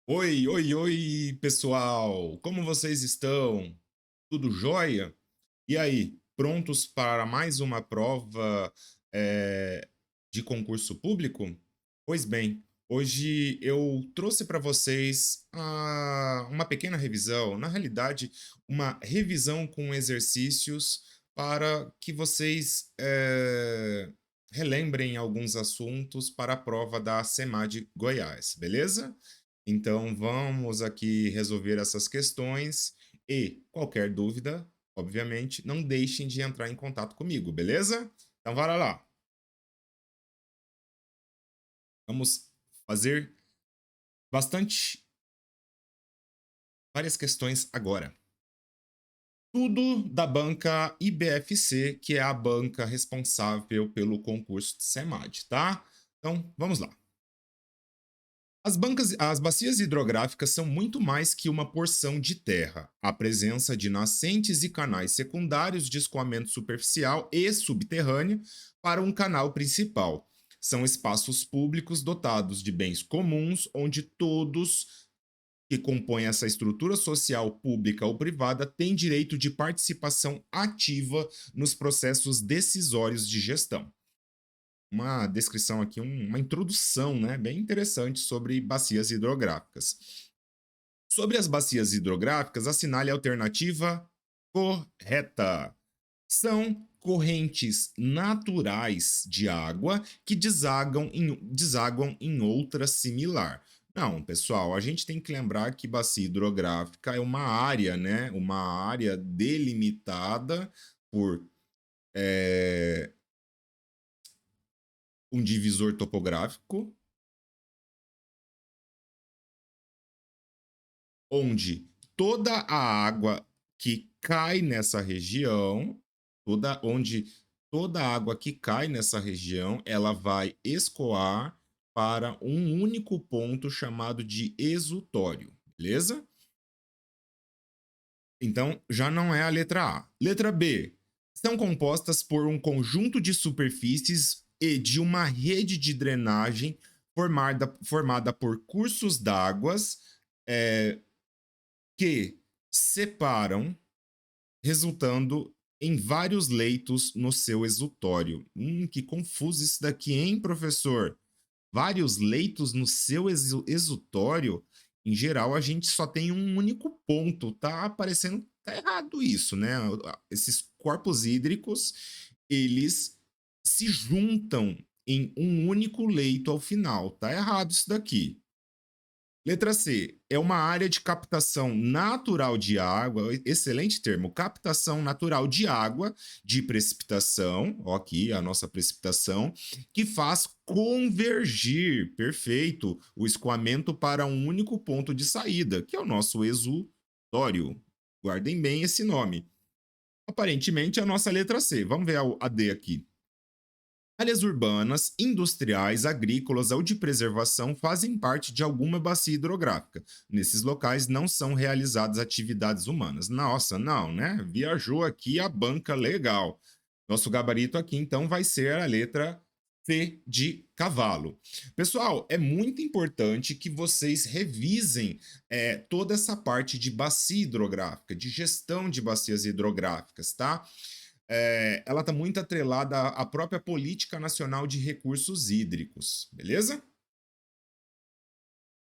Oi, oi, oi, pessoal! Como vocês estão? Tudo jóia? E aí, prontos para mais uma prova de concurso público? Pois bem, hoje eu trouxe para vocês uma pequena revisão, na realidade, uma revisão com exercícios para que vocês relembrem alguns assuntos para a prova da SEMAD Goiás, beleza? Então vamos aqui resolver essas questões e qualquer dúvida, obviamente, não deixem de entrar em contato comigo, beleza? Então bora lá. Vamos fazer bastante várias questões agora. Tudo da banca IBFC, que é a banca responsável pelo concurso de SEMAD, tá? Então, vamos lá. As bacias hidrográficas são muito mais que uma porção de terra. A presença de nascentes e canais secundários de escoamento superficial e subterrâneo para um canal principal. São espaços públicos dotados de bens comuns, onde todos que compõem essa estrutura social pública ou privada têm direito de participação ativa nos processos decisórios de gestão. Uma descrição aqui, uma introdução, né, bem interessante sobre bacias hidrográficas. Sobre as bacias hidrográficas, assinale a alternativa correta. São correntes naturais de água que desaguam em outra similar. Não, pessoal, a gente tem que lembrar que bacia hidrográfica é uma área, né? Uma área delimitada por é, um divisor topográfico, onde toda a água que cai nessa região, toda a água que cai nessa região, ela vai escoar para um único ponto chamado de exutório, beleza? Então, já não é a letra A. Letra B. São compostas por um conjunto de superfícies e de uma rede de drenagem formada por cursos d'águas é, que separam, resultando em vários leitos no seu exutório. Que confuso isso daqui, hein, professor? Vários leitos no seu exutório? Em geral, a gente só tem um único ponto. Tá parecendo tá errado isso, né? Esses corpos hídricos, eles se juntam em um único leito ao final. Tá errado isso daqui. Letra C. É uma área de captação natural de água, excelente termo, captação natural de água, de precipitação, ó aqui a nossa precipitação, que faz convergir, perfeito, o escoamento para um único ponto de saída, que é o nosso exutório. Guardem bem esse nome. Aparentemente, é a nossa letra C. Vamos ver a D aqui. Áreas urbanas, industriais, agrícolas ou de preservação fazem parte de alguma bacia hidrográfica. Nesses locais não são realizadas atividades humanas. Nossa, não, né? Viajou aqui a banca legal. Nosso gabarito aqui então vai ser a letra C de cavalo. Pessoal, é muito importante que vocês revisem toda essa parte de bacia hidrográfica, de gestão de bacias hidrográficas, tá? Ela está muito atrelada à própria Política Nacional de Recursos Hídricos, beleza?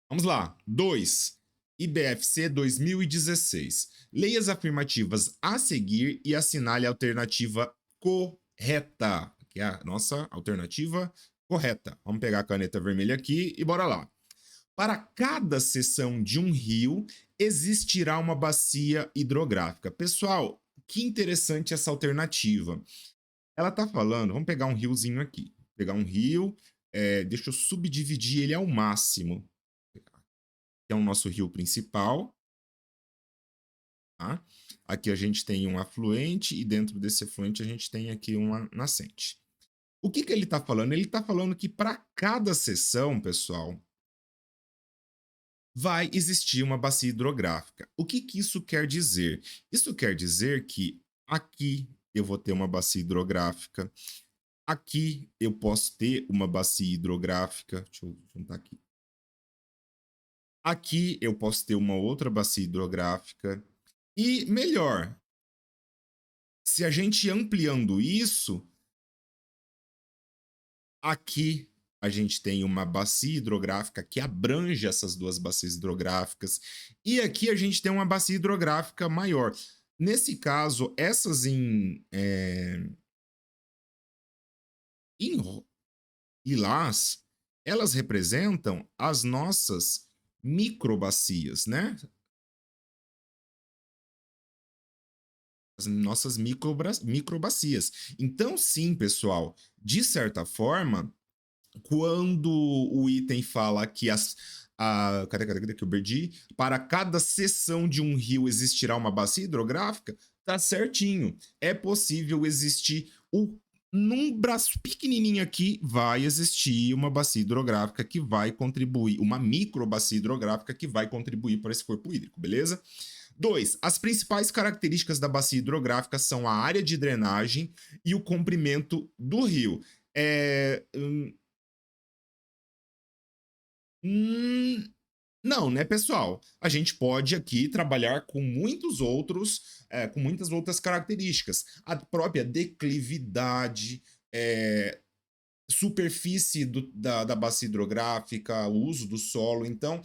Vamos lá. 2. IBFC 2016. Leia as afirmativas a seguir e assinale a alternativa correta, que é a nossa alternativa correta. Vamos pegar a caneta vermelha aqui e bora lá. Para cada seção de um rio, existirá uma bacia hidrográfica. Pessoal, que interessante essa alternativa. Ela tá falando, vamos pegar um riozinho aqui. Pegar um rio, deixa eu subdividir ele ao máximo. Que é o nosso rio principal, tá? Aqui a gente tem um afluente e dentro desse afluente a gente tem aqui uma nascente. O que ele está falando? Ele está falando que para cada seção, pessoal, vai existir uma bacia hidrográfica. O que isso quer dizer? Isso quer dizer que aqui eu vou ter uma bacia hidrográfica, aqui eu posso ter uma bacia hidrográfica. Deixa eu juntar aqui. Aqui eu posso ter uma outra bacia hidrográfica. E melhor, se a gente ampliando isso, aqui a gente tem uma bacia hidrográfica que abrange essas duas bacias hidrográficas. E aqui a gente tem uma bacia hidrográfica maior. Nesse caso, essas em lilás, elas representam as nossas microbacias, né? As nossas microbacias. Então, sim, pessoal, de certa forma, quando o item fala que cadê que eu perdi? Para cada seção de um rio existirá uma bacia hidrográfica, tá certinho. É possível existir num braço pequenininho aqui vai existir uma bacia hidrográfica que vai contribuir, uma microbacia hidrográfica que vai contribuir para esse corpo hídrico, beleza? 2. As principais características da bacia hidrográfica são a área de drenagem e o comprimento do rio. É, Hum, não, né, pessoal? A gente pode aqui trabalhar com com muitas outras características. A própria declividade, superfície da bacia hidrográfica, o uso do solo. Então,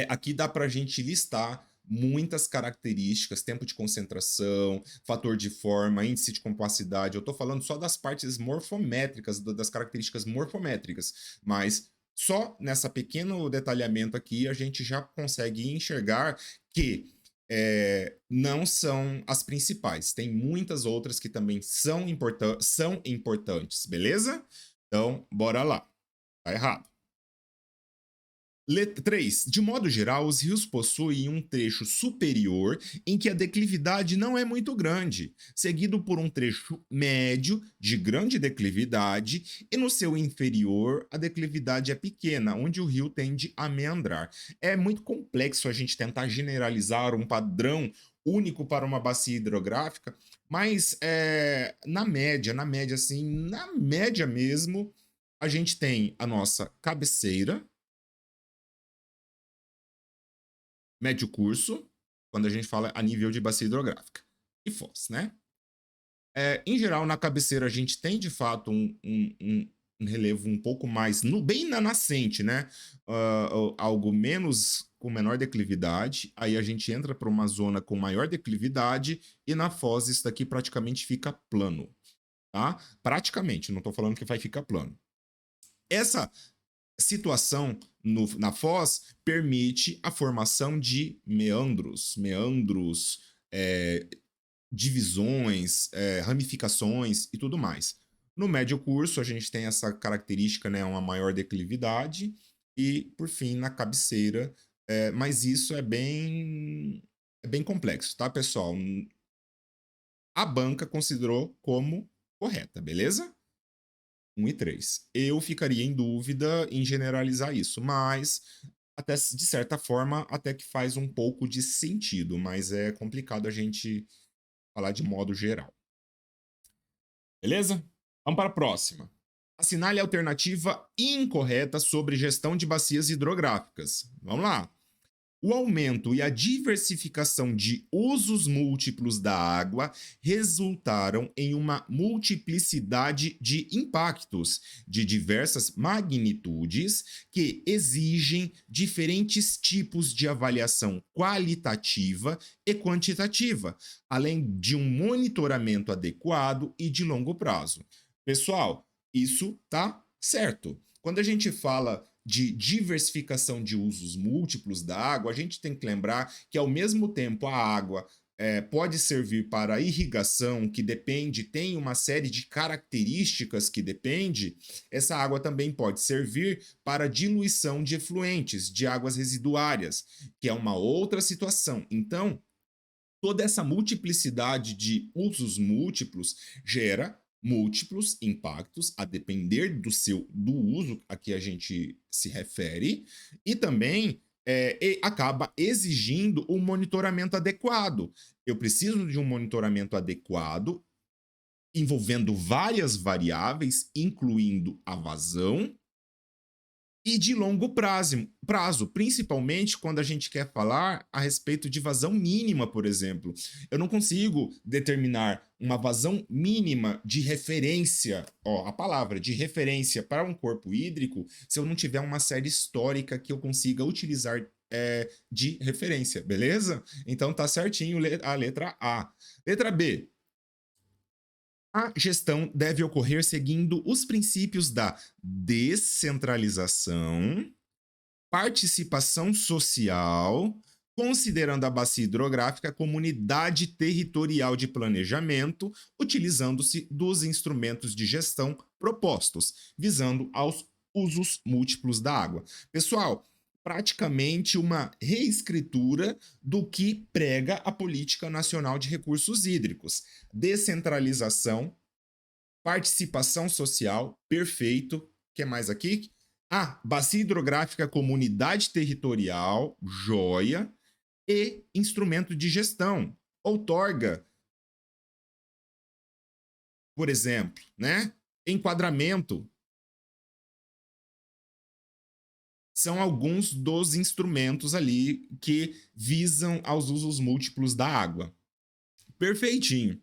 aqui dá para a gente listar muitas características, tempo de concentração, fator de forma, índice de compacidade. Eu estou falando só das partes morfométricas, das características morfométricas, mas só nessa pequeno detalhamento aqui a gente já consegue enxergar que não são as principais. Tem muitas outras que também são importantes, beleza? Então, bora lá. Tá errado. 3. De modo geral, os rios possuem um trecho superior em que a declividade não é muito grande, seguido por um trecho médio de grande declividade, e no seu inferior a declividade é pequena, onde o rio tende a meandrar. É muito complexo a gente tentar generalizar um padrão único para uma bacia hidrográfica, mas na média mesmo, a gente tem a nossa cabeceira, médio curso, quando a gente fala a nível de bacia hidrográfica, e foz, né? Em geral, na cabeceira, a gente tem de fato um relevo um pouco mais, bem na nascente, né? Algo menos, com menor declividade. Aí a gente entra para uma zona com maior declividade, e na foz, isso daqui praticamente fica plano, tá? Praticamente, não estou falando que vai ficar plano. Essa situação na foz permite a formação de meandros, divisões, ramificações e tudo mais. No médio curso, a gente tem essa característica, né, uma maior declividade, e, por fim, na cabeceira, mas isso é bem complexo, tá, pessoal? A banca considerou como correta, beleza? 1 e 3. Eu ficaria em dúvida em generalizar isso, mas até de certa forma até que faz um pouco de sentido, mas é complicado a gente falar de modo geral. Beleza? Vamos para a próxima. Assinale a alternativa incorreta sobre gestão de bacias hidrográficas. Vamos lá. O aumento e a diversificação de usos múltiplos da água resultaram em uma multiplicidade de impactos de diversas magnitudes que exigem diferentes tipos de avaliação qualitativa e quantitativa, além de um monitoramento adequado e de longo prazo. Pessoal, isso tá certo. Quando a gente fala de diversificação de usos múltiplos da água, a gente tem que lembrar que, ao mesmo tempo, a água pode servir para irrigação, que depende, tem uma série de características que depende. Essa água também pode servir para diluição de efluentes, de águas residuárias, que é uma outra situação. Então, toda essa multiplicidade de usos múltiplos gera múltiplos impactos a depender do uso a que a gente se refere, e também acaba exigindo um monitoramento adequado. Eu preciso de um monitoramento adequado envolvendo várias variáveis, incluindo a vazão, e de longo prazo, principalmente quando a gente quer falar a respeito de vazão mínima, por exemplo. Eu não consigo determinar uma vazão mínima de referência, ó, a palavra de referência para um corpo hídrico, se eu não tiver uma série histórica que eu consiga utilizar de referência, beleza? Então tá certinho a letra A. Letra B. A gestão deve ocorrer seguindo os princípios da descentralização, participação social, considerando a bacia hidrográfica como unidade territorial de planejamento, utilizando-se dos instrumentos de gestão propostos, visando aos usos múltiplos da água. Pessoal, praticamente uma reescritura do que prega a Política Nacional de Recursos Hídricos. Descentralização, participação social, perfeito. O que mais aqui? Bacia hidrográfica como unidade territorial, joia, e instrumento de gestão, outorga, por exemplo, né? Enquadramento. São alguns dos instrumentos ali que visam aos usos múltiplos da água. Perfeitinho.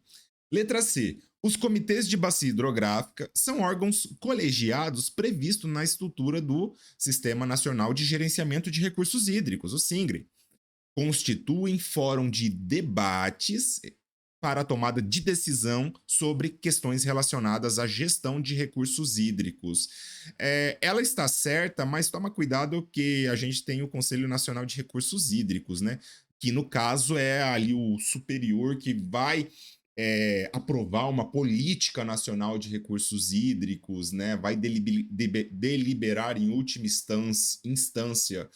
Letra C. Os comitês de bacia hidrográfica são órgãos colegiados previstos na estrutura do Sistema Nacional de Gerenciamento de Recursos Hídricos, o SINGRE. Constituem fórum de debates para a tomada de decisão sobre questões relacionadas à gestão de recursos hídricos. Ela está certa, mas toma cuidado que a gente tem o Conselho Nacional de Recursos Hídricos, né? Que no caso é ali o superior que vai aprovar uma política nacional de recursos hídricos, né? Vai deliberar em última instância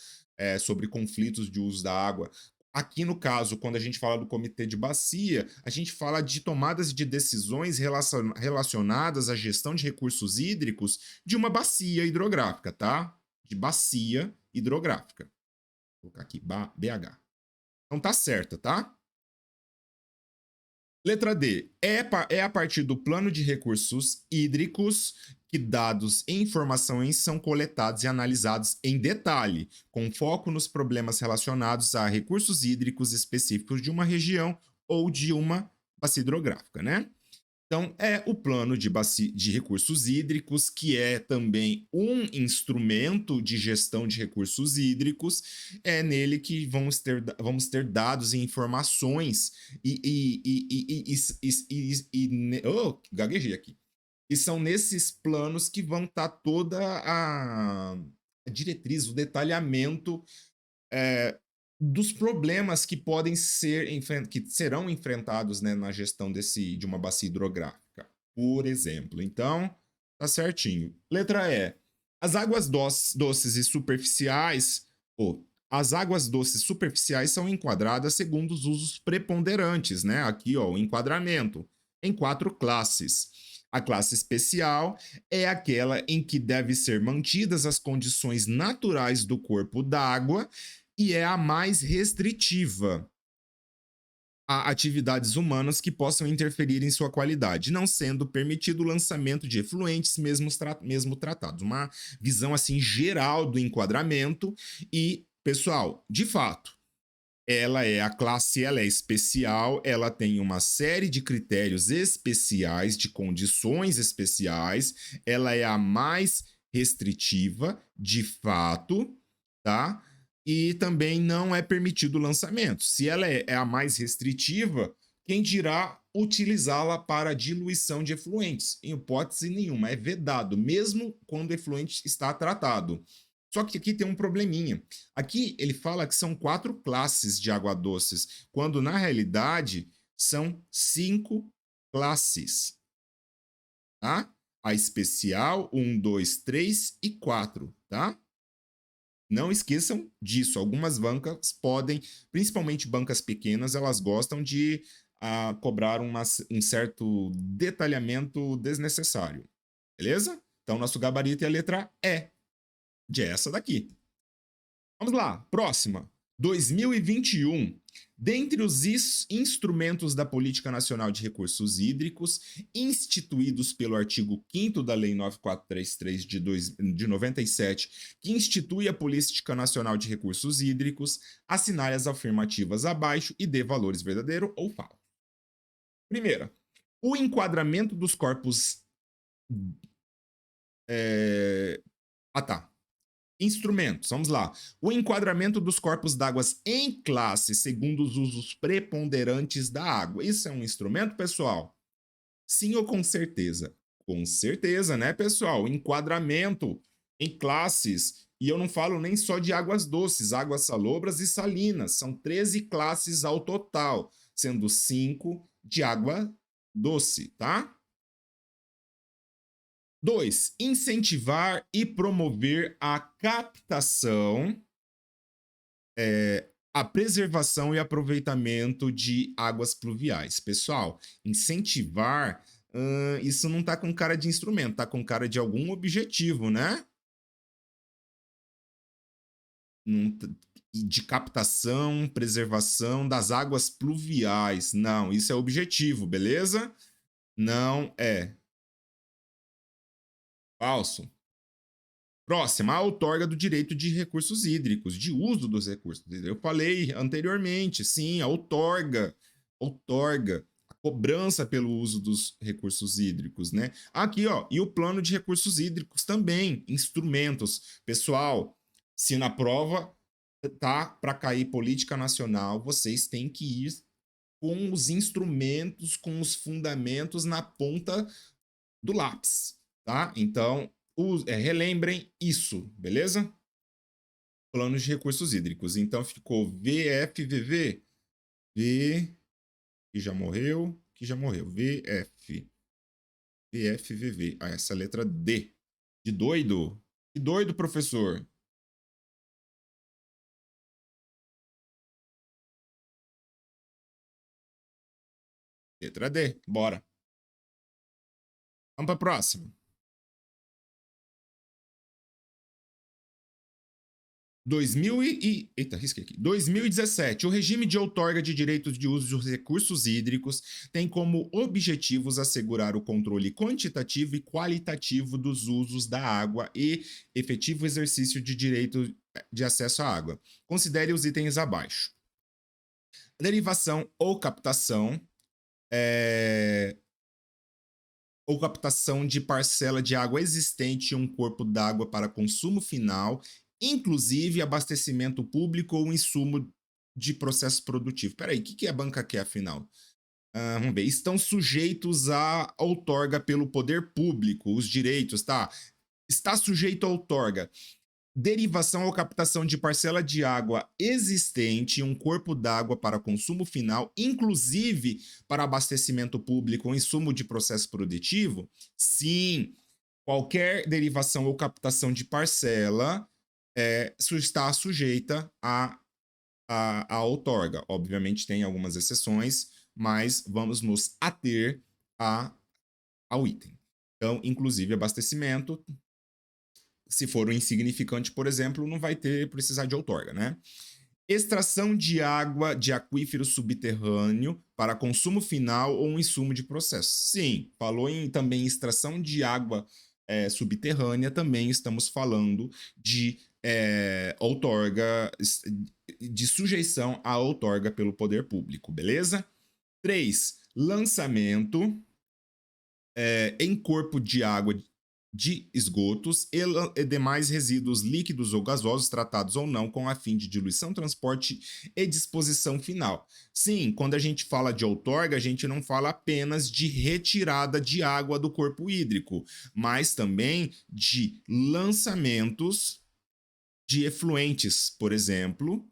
sobre conflitos de uso da água. Aqui, no caso, quando a gente fala do comitê de bacia, a gente fala de tomadas de decisões relacionadas à gestão de recursos hídricos de uma bacia hidrográfica, tá? De bacia hidrográfica. Vou colocar aqui, BH. Então tá certa, tá? Letra D. É a partir do plano de recursos hídricos que dados e informações são coletados e analisados em detalhe, com foco nos problemas relacionados a recursos hídricos específicos de uma região ou de uma bacia hidrográfica, né? Então, é o plano de recursos hídricos, que é também um instrumento de gestão de recursos hídricos. É nele que vamos ter dados e informações gaguejei aqui. E são nesses planos que vão estar toda a diretriz, o detalhamento dos problemas que podem que serão enfrentados, né, na gestão de uma bacia hidrográfica, por exemplo. Então, tá certinho. Letra E. As águas doces e superficiais, as águas doces superficiais são enquadradas segundo os usos preponderantes, né? Aqui, ó, o enquadramento, em 4 classes. A classe especial é aquela em que deve ser mantidas as condições naturais do corpo d'água e é a mais restritiva a atividades humanas que possam interferir em sua qualidade, não sendo permitido o lançamento de efluentes mesmo tratados. Uma visão assim geral do enquadramento e, pessoal, de fato, ela é especial, ela tem uma série de critérios especiais, de condições especiais, ela é a mais restritiva, de fato, tá? E também não é permitido o lançamento. Se ela é a mais restritiva, quem dirá utilizá-la para diluição de efluentes? Em hipótese nenhuma, é vedado, mesmo quando o efluente está tratado. Só que aqui tem um probleminha. Aqui ele fala que são 4 classes de água doces, quando na realidade são 5 classes. Tá? A especial, 1, 2, 3 e 4, tá? Não esqueçam disso. Algumas bancas podem, principalmente bancas pequenas, elas gostam de cobrar um certo detalhamento desnecessário. Beleza? Então, nosso gabarito é a letra E, de essa daqui. Vamos lá, próxima. 2021, dentre os instrumentos da Política Nacional de Recursos Hídricos, instituídos pelo artigo 5º da Lei 9433 de 97, que institui a Política Nacional de Recursos Hídricos, assinale as afirmativas abaixo e dê valores verdadeiro ou falso. Primeira, o enquadramento dos corpos... Instrumentos, vamos lá. O enquadramento dos corpos d'água em classe segundo os usos preponderantes da água. Isso é um instrumento, pessoal? Sim ou com certeza? Com certeza, né, pessoal? Enquadramento em classes. E eu não falo nem só de águas doces, águas salobras e salinas. São 13 classes ao total, sendo 5 de água doce, tá? 2. Incentivar e promover a captação, a preservação e aproveitamento de águas pluviais. Pessoal, incentivar, isso não tá com cara de instrumento, tá com cara de algum objetivo, né? De captação, preservação das águas pluviais. Não, isso é objetivo, beleza? Não é. Falso. Próxima, a outorga do direito de recursos hídricos, de uso dos recursos. Eu falei anteriormente, sim, a outorga, a cobrança pelo uso dos recursos hídricos, né? Aqui, ó, e o plano de recursos hídricos também, instrumentos. Pessoal, se na prova tá para cair política nacional, vocês têm que ir com os instrumentos, com os fundamentos na ponta do lápis, tá? Então, relembrem isso, beleza? Planos de recursos hídricos. Então, ficou VFVV, V, que já morreu, VFVV. Ah, essa letra D. De doido. Que doido, professor. Letra D, bora. Vamos para a próxima. 2017. O regime de outorga de direitos de uso dos recursos hídricos tem como objetivos assegurar o controle quantitativo e qualitativo dos usos da água e efetivo exercício de direito de acesso à água. Considere os itens abaixo. Derivação ou captação de parcela de água existente em um corpo d'água para consumo final, inclusive abastecimento público ou insumo de processo produtivo. Peraí, o que a banca quer, afinal? Vamos ver. Estão sujeitos à outorga pelo poder público, os direitos, tá? Está sujeito à outorga. Derivação ou captação de parcela de água existente em um corpo d'água para consumo final, inclusive para abastecimento público ou insumo de processo produtivo? Sim, qualquer derivação ou captação de parcela está sujeita à outorga. Obviamente tem algumas exceções, mas vamos nos ater ao item. Então, inclusive abastecimento, se for um insignificante, por exemplo, não vai precisar de outorga, né? Extração de água de aquífero subterrâneo para consumo final ou um insumo de processo. Sim, falou também extração de água subterrânea, também estamos falando de outorga, de sujeição à outorga pelo poder público, beleza? 3. Lançamento em corpo de água de esgotos e demais resíduos líquidos ou gasosos tratados ou não com a fim de diluição, transporte e disposição final. Sim, quando a gente fala de outorga, a gente não fala apenas de retirada de água do corpo hídrico, mas também de lançamentos de efluentes, por exemplo,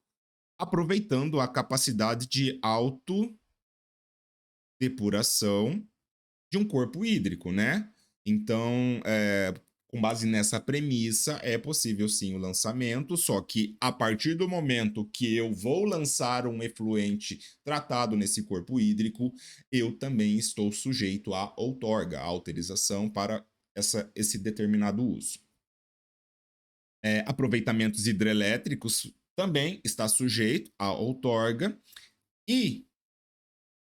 aproveitando a capacidade de autodepuração de um corpo hídrico, né? Então, com base nessa premissa, é possível sim o lançamento, só que a partir do momento que eu vou lançar um efluente tratado nesse corpo hídrico, eu também estou sujeito à outorga, à autorização para esse determinado uso. Aproveitamentos hidrelétricos também está sujeito à outorga e,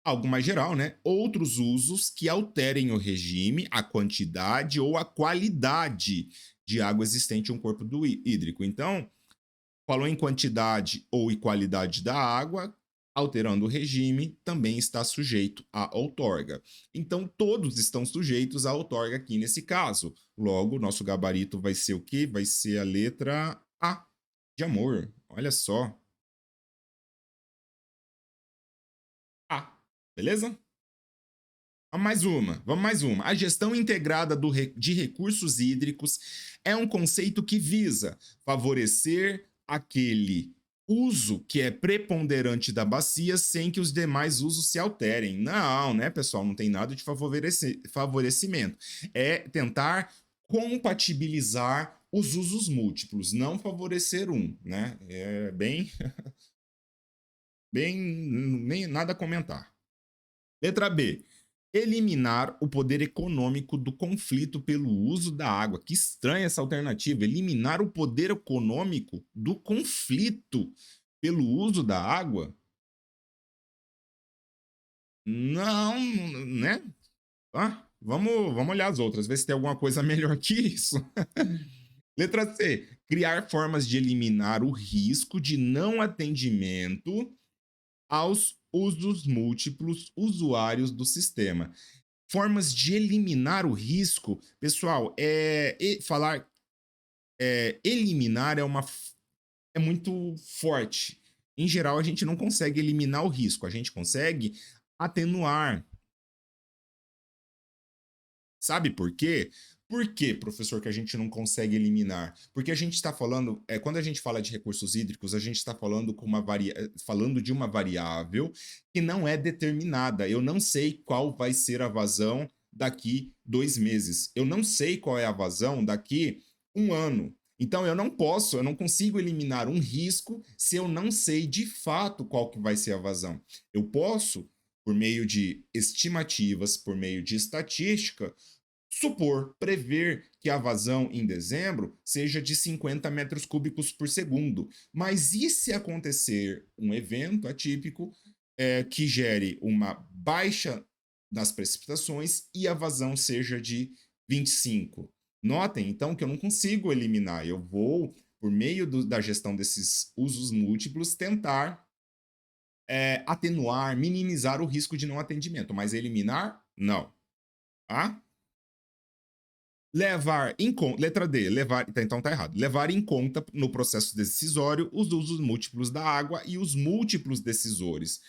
algo mais geral, né? Outros usos que alterem o regime, a quantidade ou a qualidade de água existente em um corpo hídrico. Então, falou em quantidade ou em qualidade da água, alterando o regime, também está sujeito à outorga. Então, todos estão sujeitos à outorga aqui nesse caso. Logo, nosso gabarito vai ser o quê? Vai ser a letra A, de amor. Olha só. A, beleza? Vamos mais uma. A gestão integrada de recursos hídricos é um conceito que visa favorecer aquele uso que é preponderante da bacia sem que os demais usos se alterem. Não, né, pessoal? Não tem nada de favorecimento. É tentar compatibilizar os usos múltiplos, não favorecer um, né? É bem, nem nada a comentar. Letra B. Eliminar o poder econômico do conflito pelo uso da água. Que estranha essa alternativa. Eliminar o poder econômico do conflito pelo uso da água? Não, né? Vamos olhar as outras, ver se tem alguma coisa melhor que isso. Letra C. Criar formas de eliminar o risco de não atendimento aos usos múltiplos usuários do sistema. Formas de eliminar o risco, pessoal, eliminar é muito forte. Em geral, a gente não consegue eliminar o risco, a gente consegue atenuar. Sabe por quê? Por que, professor, que a gente não consegue eliminar? Porque a gente está falando, quando a gente fala de recursos hídricos, a gente está falando, falando de uma variável que não é determinada. Eu não sei qual vai ser a vazão daqui 2 meses. Eu não sei qual é a vazão daqui 1 ano. Então eu não consigo eliminar um risco se eu não sei de fato qual que vai ser a vazão. Eu posso, por meio de estimativas, por meio de estatística, prever que a vazão em dezembro seja de 50 metros cúbicos por segundo. Mas e se acontecer um evento atípico que gere uma baixa das precipitações e a vazão seja de 25? Notem, então, que eu não consigo eliminar. Eu vou, por meio da gestão desses usos múltiplos, tentar atenuar, minimizar o risco de não atendimento, mas eliminar, não. Tá? Levar em conta, letra D, então tá errado. Levar em conta no processo decisório os usos múltiplos da água e os múltiplos decisores.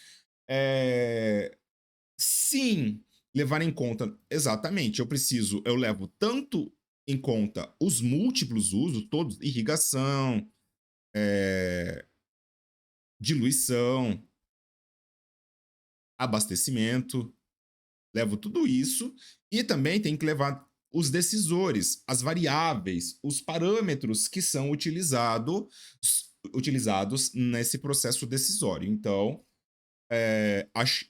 Sim, levar em conta, exatamente. Eu levo tanto em conta os múltiplos usos, todos, irrigação, diluição, abastecimento, levo tudo isso e também tem que levar os decisores, as variáveis, os parâmetros que são utilizados nesse processo decisório. Então,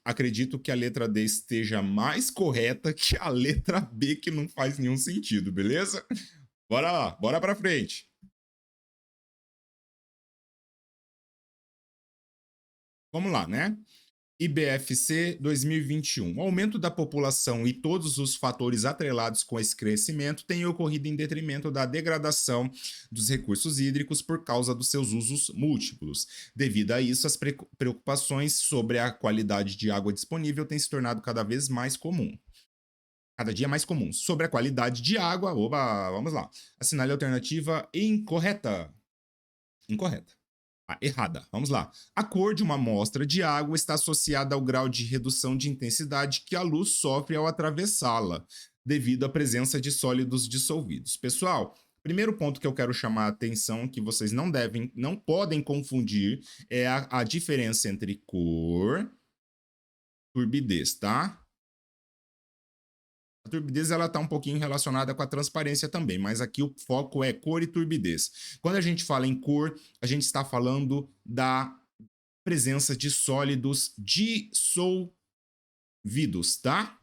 acredito que a letra D esteja mais correta que a letra B, que não faz nenhum sentido, beleza? Bora lá, bora para frente. Vamos lá, né? IBFC 2021. O aumento da população e todos os fatores atrelados com esse crescimento têm ocorrido em detrimento da degradação dos recursos hídricos por causa dos seus usos múltiplos. Devido a isso, as preocupações sobre a qualidade de água disponível têm se tornado cada vez mais comum. Cada dia mais comum. Sobre a qualidade de água, vamos lá. Assinale a alternativa incorreta. Incorreta. Errada. Vamos lá. A cor de uma amostra de água está associada ao grau de redução de intensidade que a luz sofre ao atravessá-la, devido à presença de sólidos dissolvidos. Pessoal, primeiro ponto que eu quero chamar a atenção, que vocês não podem confundir, é a diferença entre cor e turbidez, tá? A turbidez ela está um pouquinho relacionada com a transparência também, mas aqui o foco é cor e turbidez. Quando a gente fala em cor, a gente está falando da presença de sólidos dissolvidos, tá?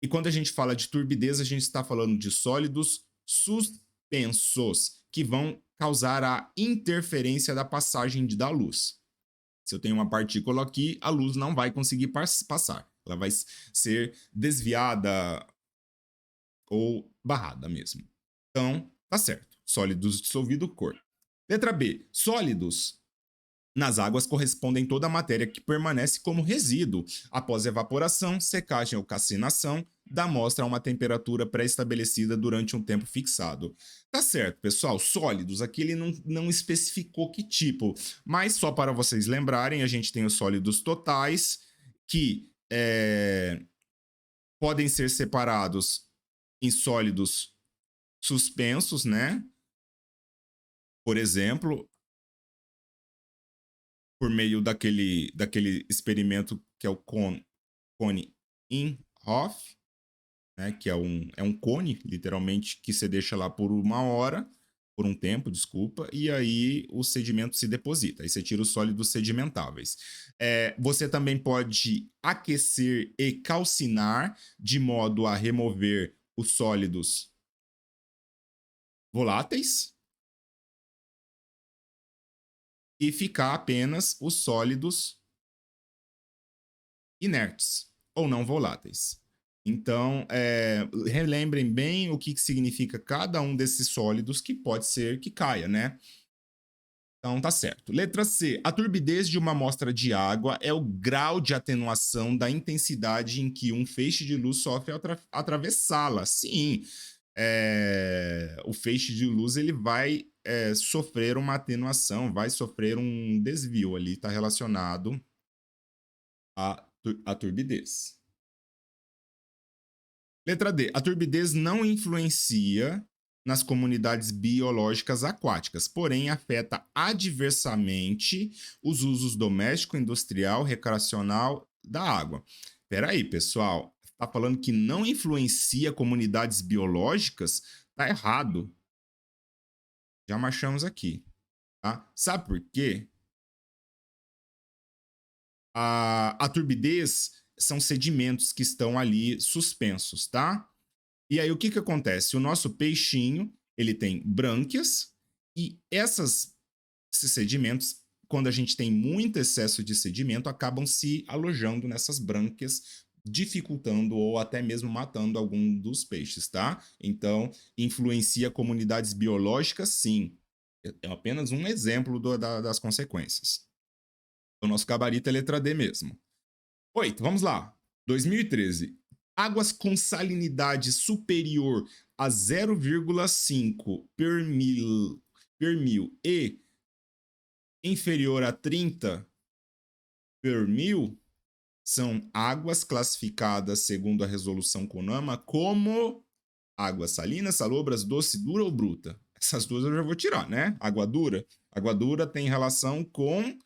E quando a gente fala de turbidez, a gente está falando de sólidos suspensos, que vão causar a interferência da passagem da luz. Se eu tenho uma partícula aqui, a luz não vai conseguir passar. Ela vai ser desviada ou barrada mesmo. Então, tá certo. Sólidos dissolvido, cor. Letra B. Sólidos. Nas águas correspondem toda a matéria que permanece como resíduo após evaporação, secagem ou calcinação da amostra a uma temperatura pré-estabelecida durante um tempo fixado. Tá certo, pessoal. Sólidos, aqui ele não especificou que tipo, mas só para vocês lembrarem, a gente tem os sólidos totais, que podem ser separados em sólidos suspensos, né? Por exemplo, por meio daquele experimento que é o Cone-Inhofe, né, que é um cone, literalmente, que você deixa lá por uma hora, por um tempo, desculpa, e aí o sedimento se deposita. Aí você tira os sólidos sedimentáveis. Você também pode aquecer e calcinar de modo a remover os sólidos voláteis e ficar apenas os sólidos inertes ou não voláteis. Então, relembrem bem o que significa cada um desses sólidos, que pode ser que caia, né? Então, tá certo. Letra C. A turbidez de uma amostra de água é o grau de atenuação da intensidade em que um feixe de luz sofre ao atravessá-la. Sim, o feixe de luz ele vai sofrer uma atenuação, vai sofrer um desvio ali, está relacionado à turbidez. Letra D. A turbidez não influencia nas comunidades biológicas aquáticas, porém afeta adversamente os usos doméstico, industrial, recreacional da água. Peraí, pessoal, está falando que não influencia comunidades biológicas? Tá errado. Já marchamos aqui, tá? Sabe por quê? A turbidez são sedimentos que estão ali suspensos, tá? E aí o que acontece? O nosso peixinho, ele tem brânquias e esses sedimentos, quando a gente tem muito excesso de sedimento, acabam se alojando nessas brânquias, dificultando ou até mesmo matando algum dos peixes, tá? Então, influencia comunidades biológicas, sim. É apenas um exemplo das consequências. O nosso gabarito é letra D mesmo. 8, vamos lá. 2013. Águas com salinidade superior a 0,5 per mil e inferior a 30 per mil são águas classificadas segundo a resolução CONAMA como águas salinas, salobras, doce, dura ou bruta. Essas duas eu já vou tirar, né? Água dura. Água dura tem relação com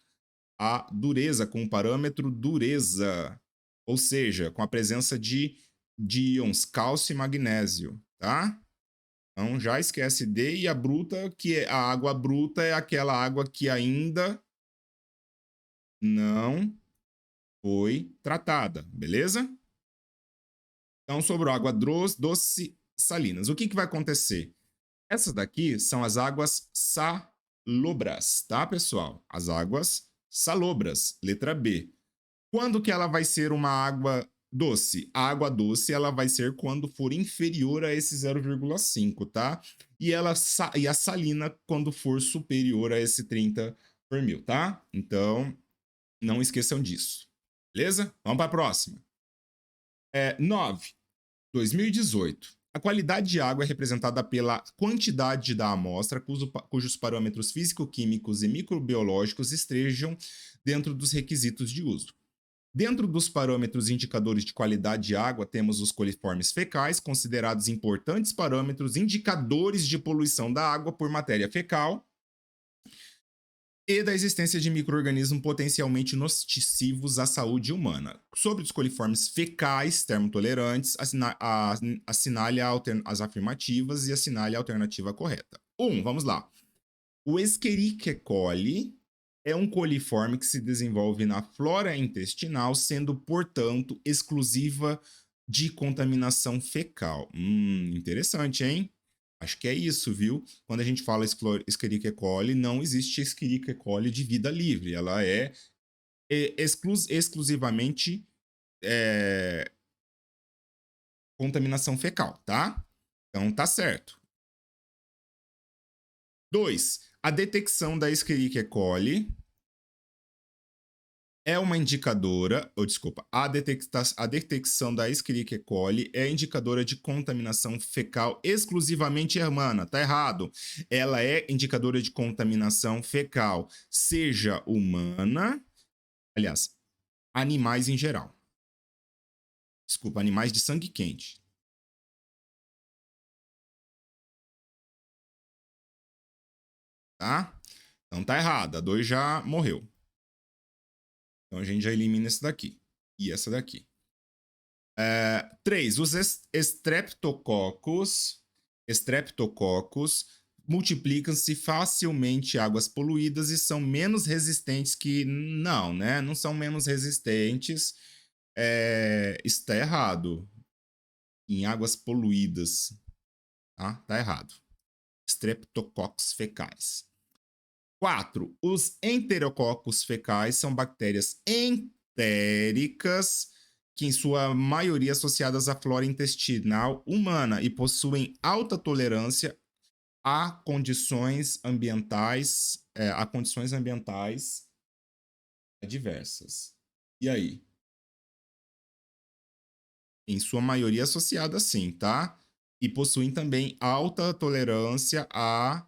a dureza, com o parâmetro dureza, ou seja, com a presença de íons cálcio e magnésio, tá? Então já esquece D, e a bruta, que a água bruta é aquela água que ainda não foi tratada, beleza? Então sobrou água doce, salinas. O que vai acontecer? Essas daqui são as águas salobras, tá, pessoal? As águas salobras, letra B. Quando que ela vai ser uma água doce? A água doce ela vai ser quando for inferior a esse 0,5, tá? E a salina quando for superior a esse 30 por mil, tá? Então, não esqueçam disso. Beleza? Vamos para a próxima. 9. 2018. A qualidade de água é representada pela quantidade da amostra cujos parâmetros físico-químicos e microbiológicos estejam dentro dos requisitos de uso. Dentro dos parâmetros indicadores de qualidade de água, temos os coliformes fecais, considerados importantes parâmetros indicadores de poluição da água por matéria fecal e da existência de micro-organismos potencialmente nocivos à saúde humana. Sobre os coliformes fecais termotolerantes, assinale as afirmativas e assinale a alternativa correta. 1, vamos lá. O Escherichia coli é um coliforme que se desenvolve na flora intestinal, sendo, portanto, exclusiva de contaminação fecal. Interessante, hein? Acho que é isso, viu? Quando a gente fala Escherichia coli, não existe Escherichia coli de vida livre. Ela é exclusivamente é, contaminação fecal, tá? Então tá certo. 2. A detecção da Escherichia coli é uma indicadora, ou desculpa, a detecção da Escherichia coli é indicadora de contaminação fecal exclusivamente humana. Tá errado. Ela é indicadora de contaminação fecal, seja humana, aliás, animais em geral. Desculpa, animais de sangue quente. Tá? Então tá errado. A 2 já morreu. Então a gente já elimina esse daqui. E essa daqui. 3. Os estreptococos multiplicam-se facilmente em águas poluídas e são menos resistentes que... Não, né? Não são menos resistentes. Está errado. Em águas poluídas. Tá errado. Streptococcus fecais. 4. Os enterococos fecais são bactérias entéricas que em sua maioria associadas à flora intestinal humana e possuem alta tolerância a condições ambientais, adversas. E aí? Em sua maioria associada sim, tá? E possuem também alta tolerância a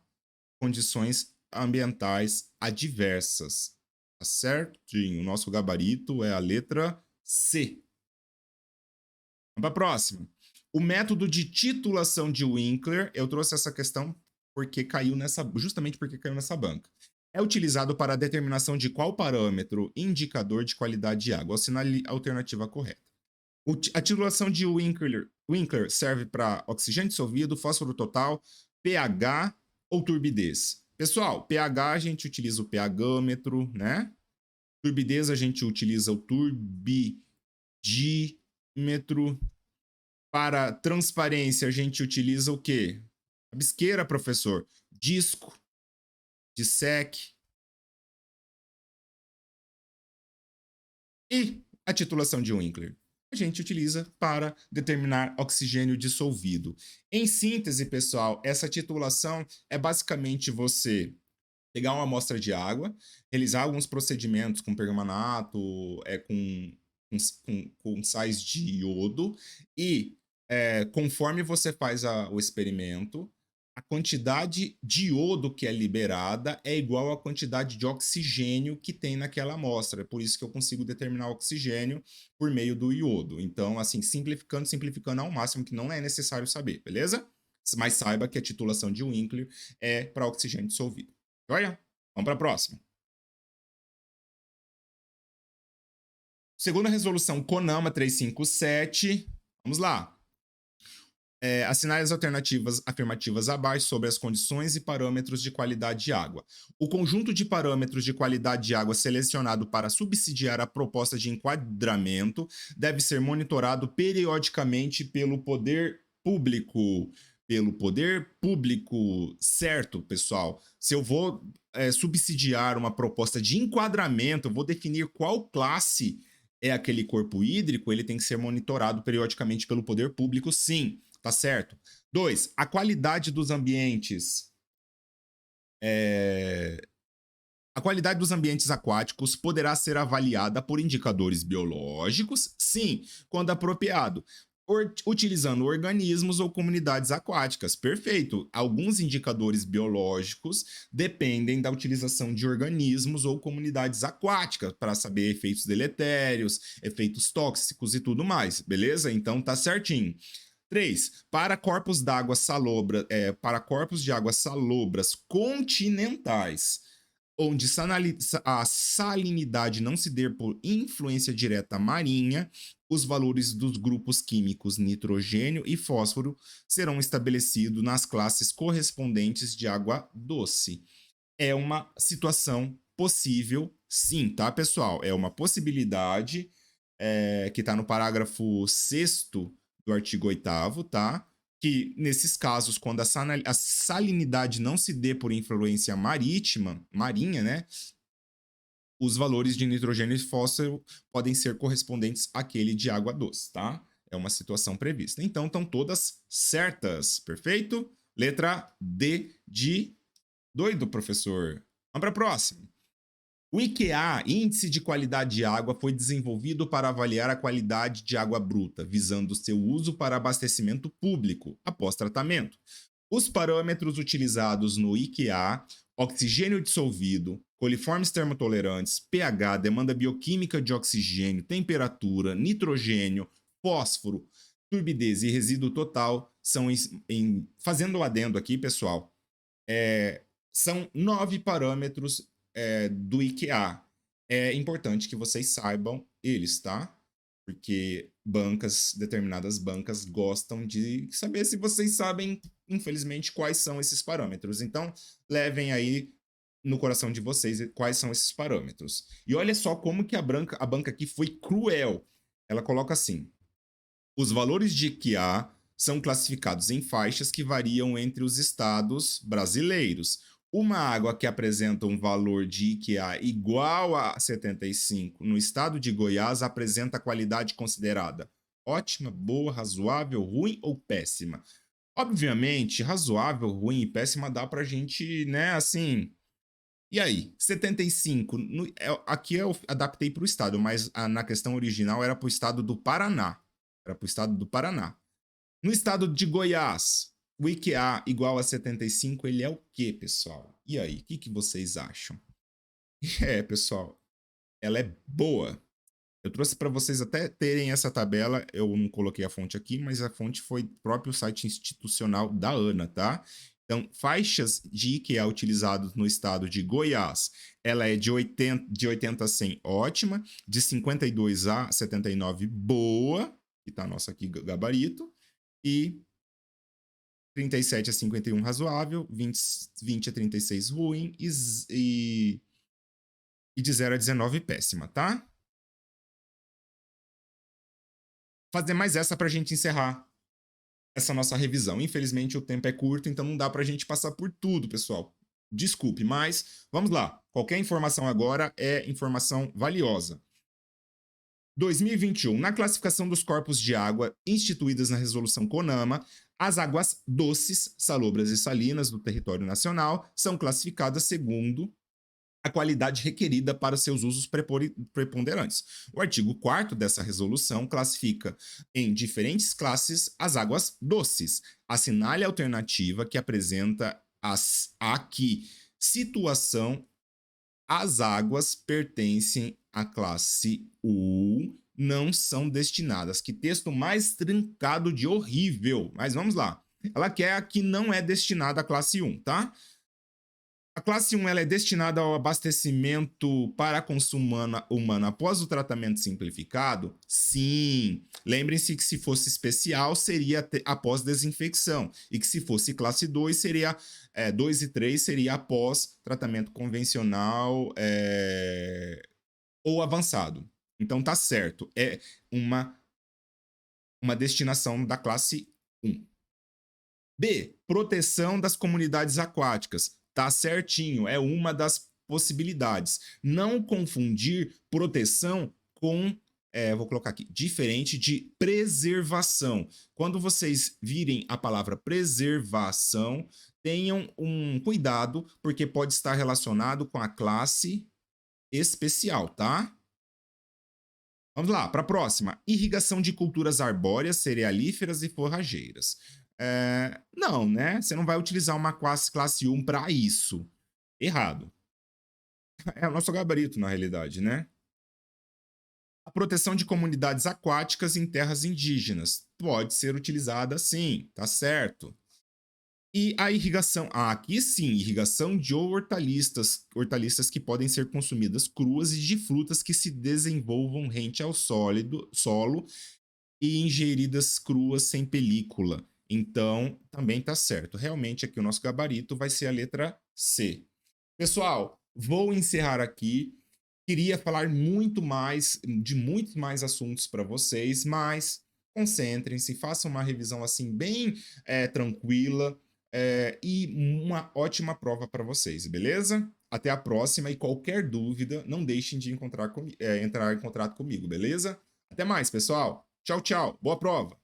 condições ambientais adversas. Tá certinho? O nosso gabarito é a letra C. Vamos para a próxima. O método de titulação de Winkler, eu trouxe essa questão justamente porque caiu nessa banca. É utilizado para a determinação de qual parâmetro indicador de qualidade de água. Assinale a alternativa correta. A titulação de Winkler serve para oxigênio dissolvido, fósforo total, pH ou turbidez. Pessoal, pH a gente utiliza o pHmetro, né? Turbidez a gente utiliza o turbidímetro. Para transparência a gente utiliza o quê? A bisqueira, professor. Disco, dissec. E a titulação de Winkler a gente utiliza para determinar oxigênio dissolvido. Em síntese, pessoal, essa titulação é basicamente você pegar uma amostra de água, realizar alguns procedimentos com permanganato, com sais de iodo, e conforme você faz o experimento, a quantidade de iodo que é liberada é igual à quantidade de oxigênio que tem naquela amostra. É por isso que eu consigo determinar o oxigênio por meio do iodo. Então, assim, simplificando ao máximo, que não é necessário saber, beleza? Mas saiba que a titulação de Winkler é para oxigênio dissolvido. Olha, vamos para a próxima. Segunda resolução CONAMA 357. Vamos lá. Assinale as alternativas afirmativas abaixo sobre as condições e parâmetros de qualidade de água. O conjunto de parâmetros de qualidade de água selecionado para subsidiar a proposta de enquadramento deve ser monitorado periodicamente pelo poder público. Pelo poder público, certo, pessoal? Se eu vou subsidiar uma proposta de enquadramento, eu vou definir qual classe é aquele corpo hídrico, ele tem que ser monitorado periodicamente pelo poder público, sim. Tá certo? 2. A qualidade dos ambientes. A qualidade dos ambientes aquáticos poderá ser avaliada por indicadores biológicos, sim, quando apropriado, utilizando organismos ou comunidades aquáticas. Perfeito. Alguns indicadores biológicos dependem da utilização de organismos ou comunidades aquáticas para saber efeitos deletérios, efeitos tóxicos e tudo mais, beleza? Então tá certinho. 3. Para corpos de água salobras continentais, onde a salinidade não se dê por influência direta marinha, os valores dos grupos químicos nitrogênio e fósforo serão estabelecidos nas classes correspondentes de água doce. É uma situação possível, sim, tá, pessoal? É uma possibilidade que está no parágrafo 6º do artigo 8º, tá? que nesses casos, quando a salinidade não se dê por influência marinha, né, os valores de nitrogênio e fósforo podem ser correspondentes àquele de água doce, tá? É uma situação prevista. Então, estão todas certas, perfeito? Letra D de doido, professor. Vamos para a próxima. O IQA, Índice de Qualidade de Água, foi desenvolvido para avaliar a qualidade de água bruta, visando seu uso para abastecimento público após tratamento. Os parâmetros utilizados no IQA, oxigênio dissolvido, coliformes termotolerantes, pH, demanda bioquímica de oxigênio, temperatura, nitrogênio, fósforo, turbidez e resíduo total, fazendo o adendo aqui, pessoal, são 9 parâmetros do IQA. É importante que vocês saibam eles, tá? Porque determinadas bancas gostam de saber se vocês sabem, infelizmente, quais são esses parâmetros. Então, levem aí no coração de vocês quais são esses parâmetros. E olha só como que a banca aqui foi cruel. Ela coloca assim: os valores de IQA são classificados em faixas que variam entre os estados brasileiros. Uma água que apresenta um valor de IQA igual a 75 no estado de Goiás apresenta qualidade considerada ótima, boa, razoável, ruim ou péssima. Obviamente, razoável, ruim e péssima dá pra gente, né, assim. E aí, 75, aqui eu adaptei para o estado, mas na questão original era para o estado do Paraná. Era para o estado do Paraná. No estado de Goiás, o IQA igual a 75, ele é o quê, pessoal? E aí, o que vocês acham? Pessoal, ela é boa. Eu trouxe para vocês até terem essa tabela, eu não coloquei a fonte aqui, mas a fonte foi próprio site institucional da ANA, tá? Então, faixas de IQA utilizados no estado de Goiás, ela é de 80 a 100, ótima, de 52 a 79, boa, que tá nosso aqui gabarito, e 37 a 51 razoável, 20 a 36 ruim e de 0 a 19 péssima, tá? Fazer mais essa pra gente encerrar essa nossa revisão. Infelizmente o tempo é curto, então não dá pra gente passar por tudo, pessoal. Desculpe, mas vamos lá. Qualquer informação agora é informação valiosa. 2021. Na classificação dos corpos de água instituídas na resolução CONAMA, as águas doces, salobras e salinas do território nacional são classificadas segundo a qualidade requerida para seus usos preponderantes. O artigo 4º dessa resolução classifica em diferentes classes as águas doces. Assinale a alternativa que apresenta a que situação as águas pertencem à classe U, não são destinadas. Que texto mais trancado de horrível. Mas vamos lá. Ela quer a que não é destinada à classe 1, tá? A classe 1 ela é destinada ao abastecimento para consumo humano após o tratamento simplificado? Sim. Lembrem-se que se fosse especial, seria após desinfecção. E que se fosse classe 2, seria 2 e 3 seria após tratamento convencional ou avançado. Então tá certo. É uma destinação da classe 1. B. Proteção das comunidades aquáticas. Tá certinho, é uma das possibilidades. Não confundir proteção com, vou colocar aqui, diferente de preservação. Quando vocês virem a palavra preservação, tenham um cuidado, porque pode estar relacionado com a classe especial, tá? Vamos lá, para a próxima. Irrigação de culturas arbóreas, cerealíferas e forrageiras. Não, né? Você não vai utilizar uma classe 1 para isso. Errado. É o nosso gabarito, na realidade, né? A proteção de comunidades aquáticas em terras indígenas pode ser utilizada sim, tá certo. E a irrigação, aqui sim, irrigação de hortaliças que podem ser consumidas cruas e de frutas que se desenvolvam rente ao solo e ingeridas cruas sem película. Então, também tá certo. Realmente, aqui o nosso gabarito vai ser a letra C. Pessoal, vou encerrar aqui. Queria falar de muitos mais assuntos para vocês, mas concentrem-se, façam uma revisão assim bem tranquila e uma ótima prova para vocês, beleza? Até a próxima e qualquer dúvida, não deixem de entrar em contato comigo, beleza? Até mais, pessoal. Tchau, tchau. Boa prova.